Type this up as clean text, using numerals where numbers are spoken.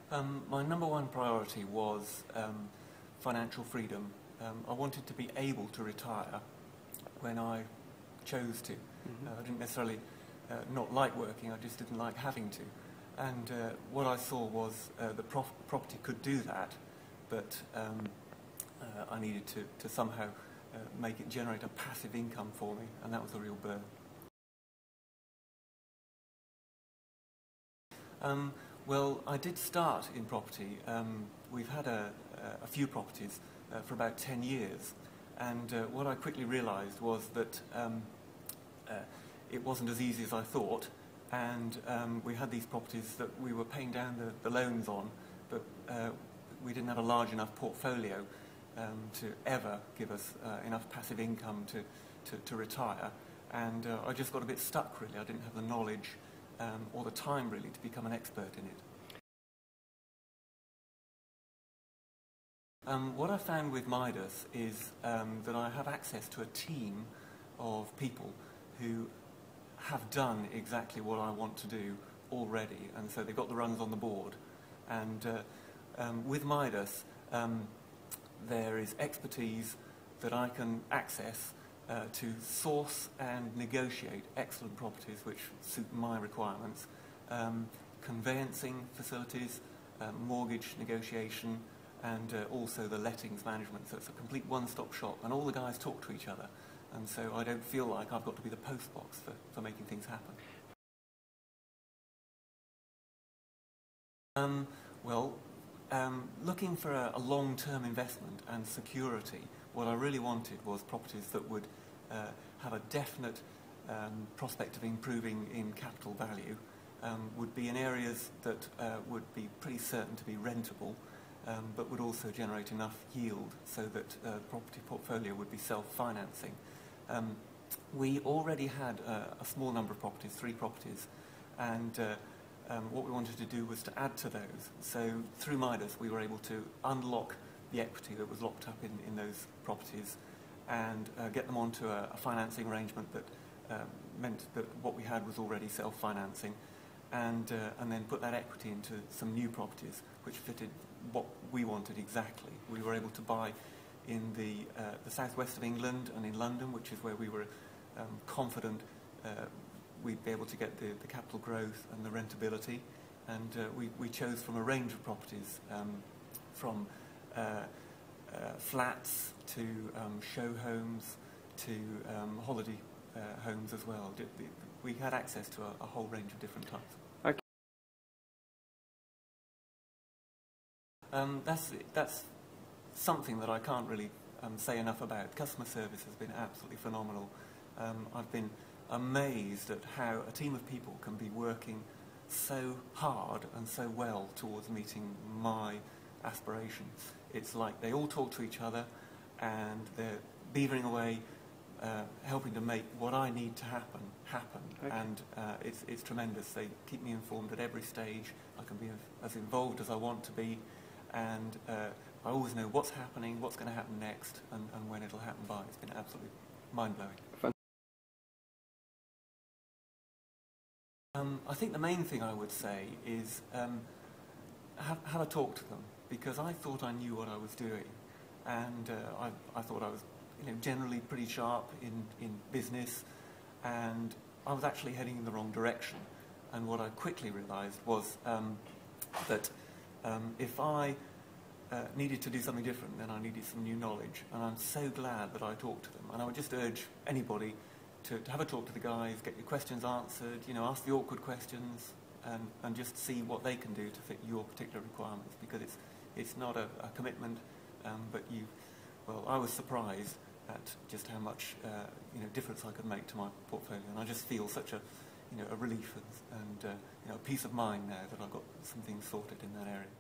My number one priority was financial freedom. I wanted to be able to retire when I chose to. I didn't necessarily not like working, I just didn't like having to. And what I saw was that property could do that, but I needed to somehow make it generate a passive income for me, and that was a real burn. Well, I did start in property. We've had a few properties for about 10 years, and what I quickly realised was that it wasn't as easy as I thought, and we had these properties that we were paying down the loans on, but we didn't have a large enough portfolio to ever give us enough passive income to retire, and I just got a bit stuck, really. I didn't have the knowledge or the time, really, to become an expert in it. What I found with Midas is that I have access to a team of people who have done exactly what I want to do already, and so they've got the runs on the board. And with Midas, there is expertise that I can access to source and negotiate excellent properties which suit my requirements, conveyancing facilities, mortgage negotiation, and also the lettings management. So it's a complete one-stop shop, and all the guys talk to each other, and so I don't feel like I've got to be the postbox for making things happen. Looking for a long-term investment and security, what I really wanted was properties that would have a definite prospect of improving in capital value, would be in areas that would be pretty certain to be rentable, but would also generate enough yield so that the property portfolio would be self-financing. We already had a small number of properties, 3 properties, and what we wanted to do was to add to those. So through Midas we were able to unlock the equity that was locked up in those properties and get them onto a financing arrangement that meant that what we had was already self-financing, and then put that equity into some new properties which fitted what we wanted exactly. We were able to buy in the southwest of England and in London, which is where we were confident we'd be able to get the capital growth and the rentability, and we chose from a range of properties, from flats to show homes to holiday homes as well. We had access to a whole range of different types. Okay. That's something that I can't really say enough about. Customer service has been absolutely phenomenal. I've been amazed at how a team of people can be working so hard and so well towards meeting my aspirations. It's like they all talk to each other and they're beavering away, helping to make what I need to happen. Okay. And it's tremendous. They keep me informed at every stage. I can be as involved as I want to be, and I always know what's happening, what's going to happen next, and when it'll happen by. It's been absolutely mind-blowing. I think the main thing I would say is have a talk to them, because I thought I knew what I was doing, and I thought I was generally pretty sharp in business, and I was actually heading in the wrong direction. And what I quickly realised was that if I needed to do something different, then I needed some new knowledge, and I'm so glad that I talked to them. And I would just urge anybody to have a talk to the guys, get your questions answered, ask the awkward questions, and just see what they can do to fit your particular requirements, because it's not a commitment, but I was surprised at just how much difference I could make to my portfolio, and I just feel such a relief and a peace of mind now that I've got some things sorted in that area.